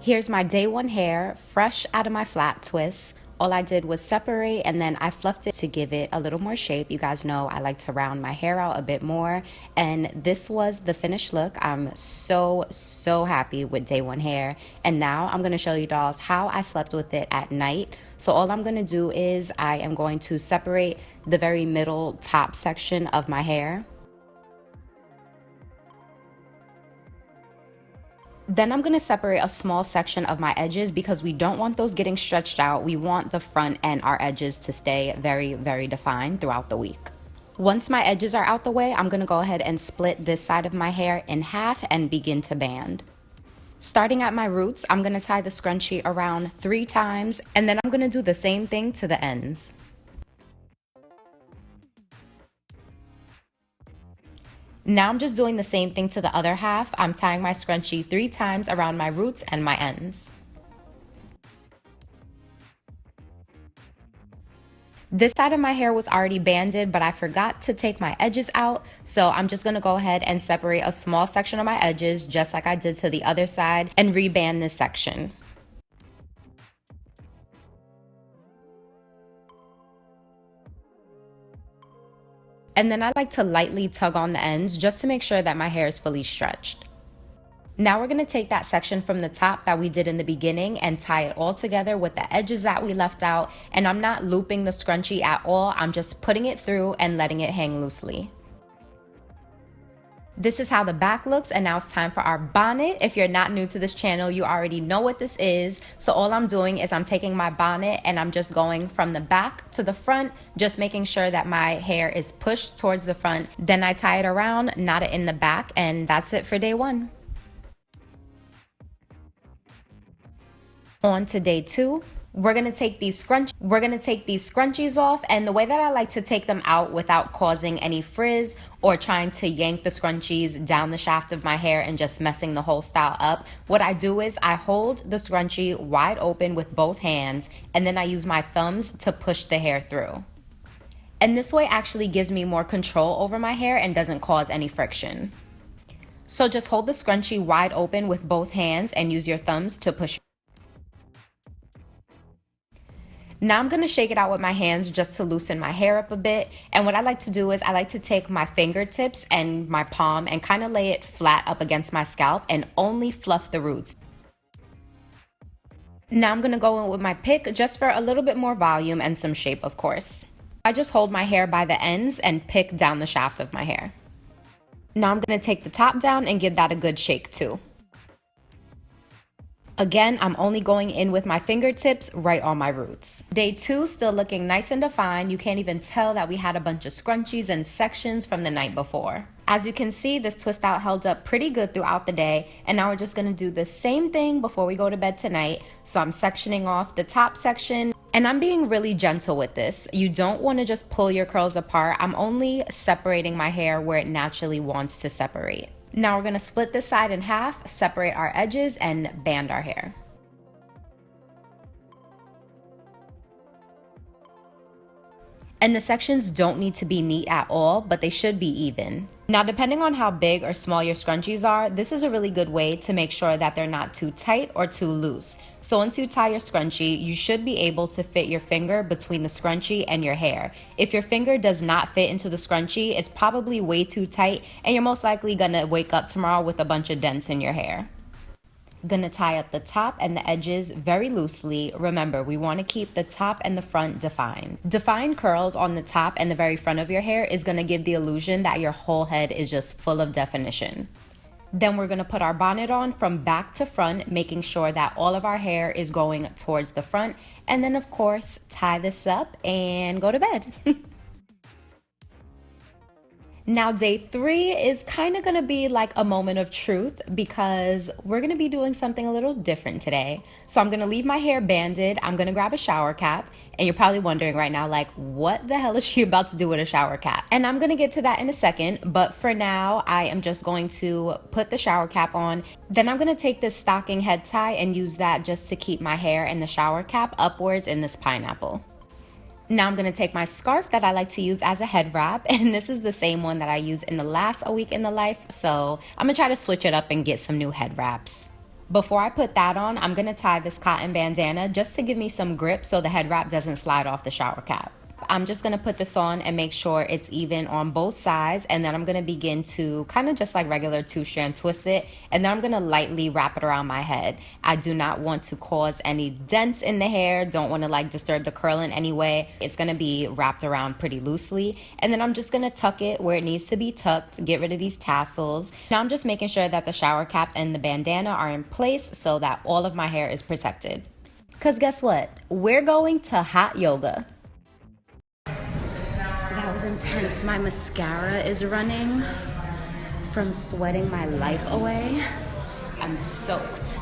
Here's my day one hair, fresh out of my flat twist. All I did was separate and then I fluffed it to give it a little more shape. You guys know I like to round my hair out a bit more. And this was the finished look. I'm so happy with day one hair. And now I'm going to show you dolls how I slept with it at night. So all I'm going to do is I am going to separate the very middle top section of my hair. Then I'm going to separate a small section of my edges because we don't want those getting stretched out. We want the front and our edges to stay very defined throughout the week. Once my edges are out the way, I'm going to go ahead and split this side of my hair in half and begin to band. Starting at my roots, I'm going to tie the scrunchie around 3 times, and then I'm going to do the same thing to the ends. Now I'm just doing the same thing to the other half. I'm tying my scrunchie 3 times around my roots and my ends. This side of my hair was already banded, but I forgot to take my edges out, so I'm just gonna go ahead and separate a small section of my edges just like I did to the other side and reband this section. And then I like to lightly tug on the ends just to make sure that my hair is fully stretched. Now we're going to take that section from the top that we did in the beginning and tie it all together with the edges that we left out. And I'm not looping the scrunchie at all. I'm just putting it through and letting it hang loosely. This is how the back looks, and now it's time for our bonnet. If you're not new to this channel, you already know what this is. So all I'm doing is I'm taking my bonnet and I'm just going from the back to the front, just making sure that my hair is pushed towards the front. Then I tie it around, knot it in the back, and that's it for day one. On to day 2. We're gonna take these scrunchies off, and the way that I like to take them out without causing any frizz or trying to yank the scrunchies down the shaft of my hair and just messing the whole style up, what I do is I hold the scrunchie wide open with both hands, and then I use my thumbs to push the hair through. And this way actually gives me more control over my hair and doesn't cause any friction. So just hold the scrunchie wide open with both hands and use your thumbs to push. Now I'm going to shake it out with my hands just to loosen my hair up a bit. And what I like to do is I like to take my fingertips and my palm and kind of lay it flat up against my scalp and only fluff the roots. Now I'm going to go in with my pick just for a little bit more volume and some shape, of course. I just hold my hair by the ends and pick down the shaft of my hair. Now I'm going to take the top down and give that a good shake too. Again, I'm only going in with my fingertips right on my roots. Day 2, still looking nice and defined. You can't even tell that we had a bunch of scrunchies and sections from the night before. As you can see, this twist out held up pretty good throughout the day, and now we're just gonna do the same thing before we go to bed tonight. So I'm sectioning off the top section, and I'm being really gentle with this. You don't wanna just pull your curls apart. I'm only separating my hair where it naturally wants to separate. Now we're going to split this side in half, separate our edges, and band our hair. And the sections don't need to be neat at all, but they should be even. Now, depending on how big or small your scrunchies are, this is a really good way to make sure that they're not too tight or too loose. So once you tie your scrunchie, you should be able to fit your finger between the scrunchie and your hair. If your finger does not fit into the scrunchie, it's probably way too tight, and you're most likely gonna wake up tomorrow with a bunch of dents in your hair. Gonna tie up the top and the edges very loosely. Remember, we want to keep the top and the front defined. Defined curls on the top and the very front of your hair is gonna give the illusion that your whole head is just full of definition. Then we're gonna put our bonnet on from back to front, making sure that all of our hair is going towards the front. And then of course, tie this up and go to bed. Now day 3 is kind of going to be like a moment of truth because we're going to be doing something a little different today. So I'm going to leave my hair banded. I'm going to grab a shower cap, and you're probably wondering right now, like, what the hell is she about to do with a shower cap? And I'm going to get to that in a second, but for now I am just going to put the shower cap on. Then I'm going to take this stocking head tie and use that just to keep my hair and the shower cap upwards in this pineapple. Now I'm going to take my scarf that I like to use as a head wrap, and this is the same one that I use in the last A Week in the Life, so I'm going to try to switch it up and get some new head wraps. Before I put that on, I'm gonna tie this cotton bandana just to give me some grip so the head wrap doesn't slide off the shower cap. I'm just gonna put this on and make sure it's even on both sides, and then I'm gonna begin to kind of just like regular 2-strand twist it, and then I'm gonna lightly wrap it around my head. I do not want to cause any dents in the hair, don't want to like disturb the curl in any way. It's gonna be wrapped around pretty loosely, and then I'm just gonna tuck it where it needs to be tucked, get rid of these tassels. Now I'm just making sure that the shower cap and the bandana are in place so that all of my hair is protected. Cause guess what? We're going to hot yoga. That was intense. My mascara is running from sweating my life away. I'm soaked.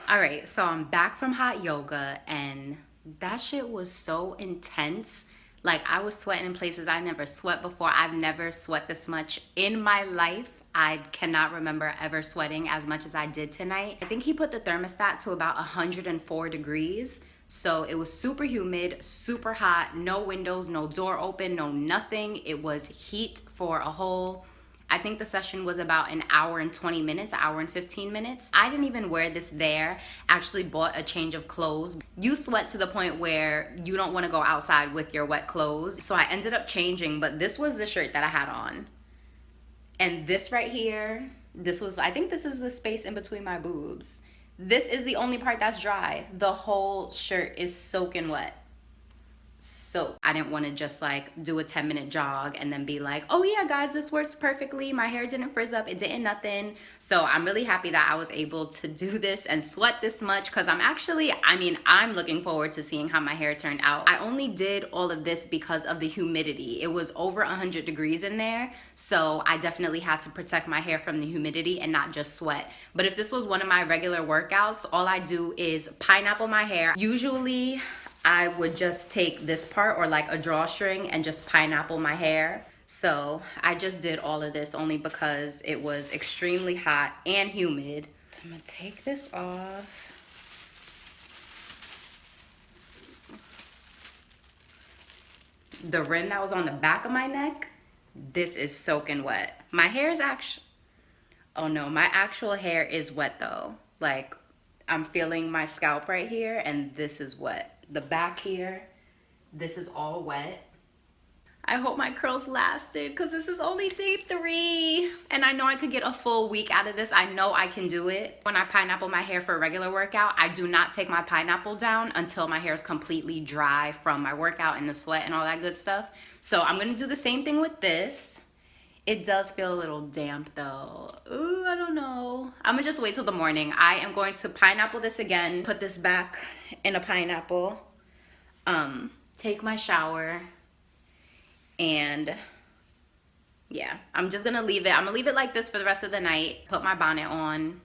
All right, so I'm back from hot yoga and that shit was so intense. Like I was sweating in places I never sweat before. I've never sweat this much in my life. I cannot remember ever sweating as much as I did tonight. I think he put the thermostat to about 104 degrees. So it was super humid, super hot, no windows, no door open, no nothing. It was heat for a whole, I think the session was about an hour and 20 minutes, an hour and 15 minutes. I didn't even wear this there. Actually bought a change of clothes. You sweat to the point where you don't want to go outside with your wet clothes. So I ended up changing, but this was the shirt that I had on. And this right here, this was, I think this is the space in between my boobs. This is the only part that's dry. The whole shirt is soaking wet. So I didn't want to just like do a 10-minute jog and then be like, oh yeah guys, this works perfectly, my hair didn't frizz up, it didn't nothing. So I'm really happy that I was able to do this and sweat this much, because I'm looking forward to seeing how my hair turned out. I only did all of this because of the humidity. It was over 100 degrees in there, so I definitely had to protect my hair from the humidity and not just sweat. But if this was one of my regular workouts, all I do is pineapple my hair. Usually I would just take this part or like a drawstring and just pineapple my hair. So I just did all of this only because it was extremely hot and humid. So I'm gonna take this off. The rim that was on the back of my neck, this is soaking wet. My hair is actually, oh no, my actual hair is wet though. Like I'm feeling my scalp right here and this is wet. The back here, this is all wet. I hope my curls lasted because this is only day 3 and I know I could get a full week out of this. I know I can do it. When I pineapple my hair for a regular workout, I do not take my pineapple down until my hair is completely dry from my workout and the sweat and all that good stuff. So I'm gonna do the same thing with this. It does feel a little damp though. Ooh, I don't know. I'm gonna just wait till the morning. I am going to pineapple this again, put this back in a pineapple, take my shower, and yeah, I'm just gonna leave it. I'm gonna leave it like this for the rest of the night, put my bonnet on,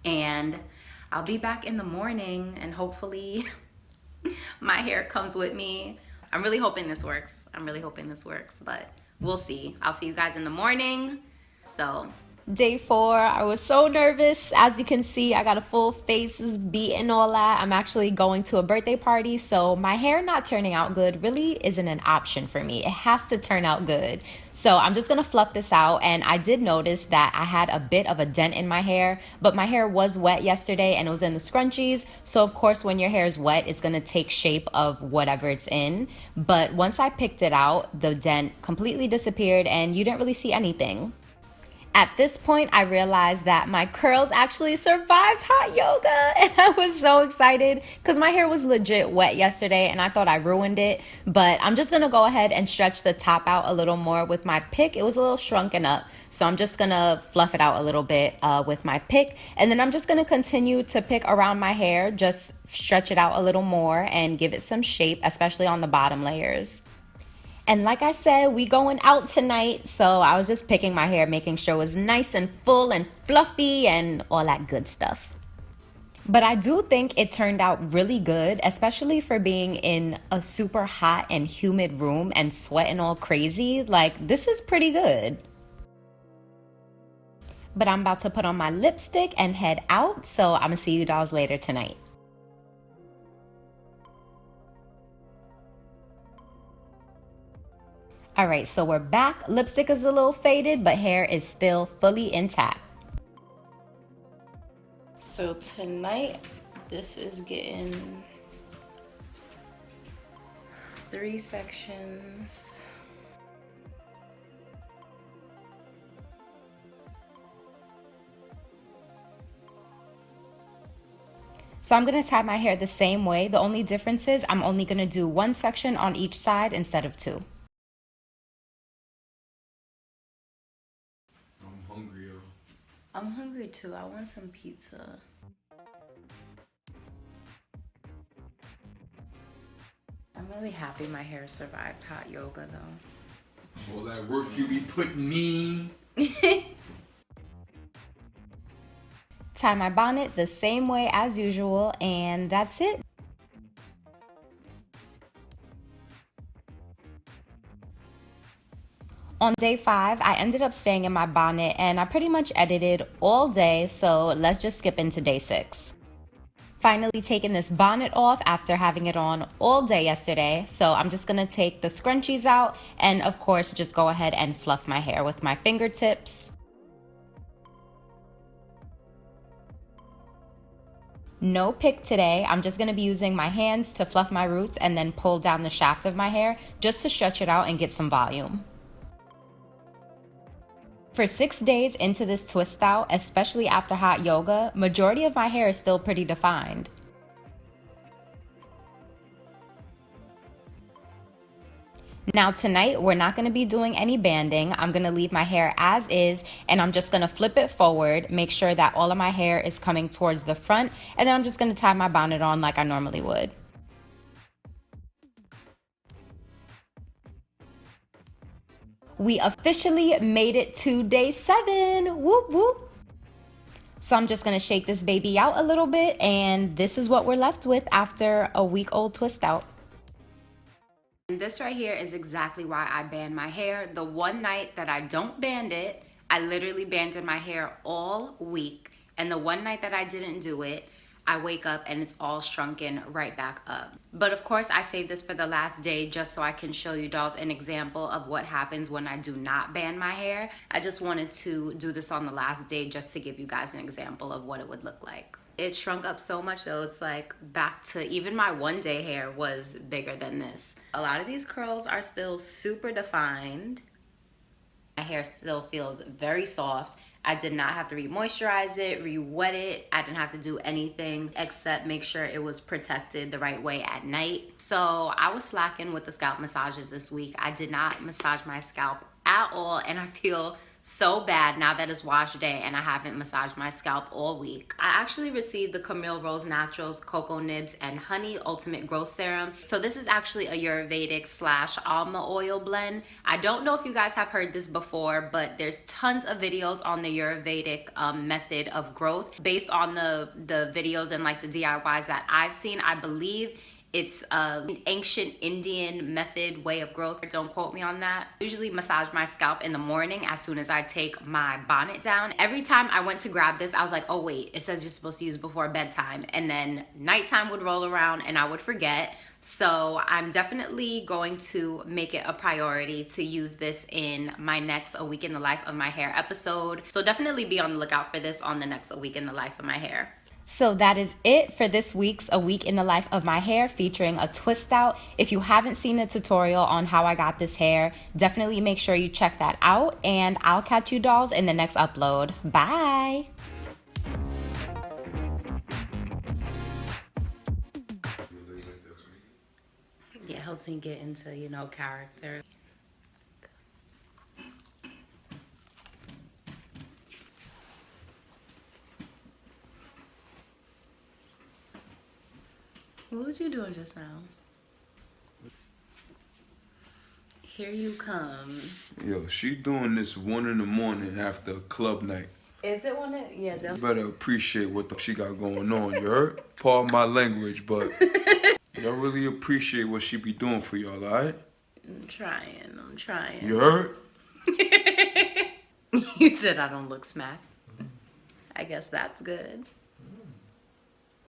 and I'll be back in the morning and hopefully my hair comes with me. I'm really hoping this works. I'm really hoping this works, but we'll see. I'll see you guys in the morning. So day 4, I was so nervous. As you can see, I got a full face, is beat and all that. I'm actually going to a birthday party, so my hair not turning out good really isn't an option for me. It has to turn out good. So I'm just gonna fluff this out, and I did notice that I had a bit of a dent in my hair, but my hair was wet yesterday and it was in the scrunchies. So of course, when your hair is wet, it's gonna take shape of whatever it's in. But once I picked it out, the dent completely disappeared and you didn't really see anything. At this point, I realized that my curls actually survived hot yoga, and I was so excited because my hair was legit wet yesterday and I thought I ruined it. But I'm just gonna go ahead and stretch the top out a little more with my pick. It was a little shrunken up, so I'm just gonna fluff it out a little bit with my pick, and then I'm just gonna continue to pick around my hair, just stretch it out a little more and give it some shape, especially on the bottom layers. And like I said, we going out tonight, so I was just picking my hair, making sure it was nice and full and fluffy and all that good stuff. But I do think it turned out really good, especially for being in a super hot and humid room and sweating all crazy. Like, this is pretty good. But I'm about to put on my lipstick and head out, so I'm gonna see you dolls later tonight. All right, so we're back. Lipstick is a little faded, but hair is still fully intact. So tonight, this is getting 3 sections. So I'm gonna tie my hair the same way. The only difference is I'm only gonna do 1 section on each side instead of 2. I'm hungry, yo. I'm hungry too. I want some pizza. I'm really happy my hair survived hot yoga though. All that work you be putting in. Tie my bonnet the same way as usual, and that's it. On day 5, I ended up staying in my bonnet and I pretty much edited all day, so let's just skip into day 6. Finally taking this bonnet off after having it on all day yesterday, so I'm just gonna take the scrunchies out and of course just go ahead and fluff my hair with my fingertips. No pick today. I'm just gonna be using my hands to fluff my roots and then pull down the shaft of my hair just to stretch it out and get some volume. For 6 days into this twist out, especially after hot yoga, majority of my hair is still pretty defined. Now tonight, we're not gonna be doing any banding. I'm gonna leave my hair as is, and I'm just gonna flip it forward, make sure that all of my hair is coming towards the front, and then I'm just gonna tie my bonnet on like I normally would. We officially made it to day 7, whoop whoop. So I'm just gonna shake this baby out a little bit, and this is what we're left with after a week-old twist out. And this right here is exactly why I band my hair. The one night that I don't band it, I literally banded my hair all week. And the one night that I didn't do it, I wake up and it's all shrunken right back up. But of course I saved this for the last day just so I can show you dolls an example of what happens when I do not band my hair. I just wanted to do this on the last day just to give you guys an example of what it would look like. It shrunk up so much though, it's like back to even my one day hair was bigger than this. A lot of these curls are still super defined. My hair still feels very soft. I did not have to re-moisturize it, re-wet it. I didn't have to do anything except make sure it was protected the right way at night. So I was slacking with the scalp massages this week. I did not massage my scalp at all, and I feel so bad now that it's wash day and I haven't massaged my scalp all week. I actually received the Camille Rose Naturals Cocoa Nibs and Honey Ultimate Growth Serum. So this is actually a Ayurvedic / almond oil blend. I don't know if you guys have heard this before, but there's tons of videos on the Ayurvedic method of growth. Based on the videos and like the DIYs that I've seen, I believe it's an ancient Indian method way of growth. Don't quote me on that. I usually massage my scalp in the morning as soon as I take my bonnet down. Every time I went to grab this, I was like, oh wait, it says you're supposed to use before bedtime. And then nighttime would roll around and I would forget. So I'm definitely going to make it a priority to use this in my next A Week in the Life of My Hair episode. So definitely be on the lookout for this on the next A Week in the Life of My Hair. So that is it for this week's A Week in the Life of My Hair featuring a twist out. If you haven't seen the tutorial on how I got this hair, definitely make sure you check that out, and I'll catch you dolls in the next upload. Bye! Yeah, it helps me get into, you know, character. What was you doing just now? Here you come. Yo, she doing this 1 in the morning after a club night. Is it one that? Yeah, You better appreciate what she got going on, you heard? Pardon my language, but y'all really appreciate what she be doing for y'all, alright? I'm trying. You heard? You said I don't look smacked. I guess that's good.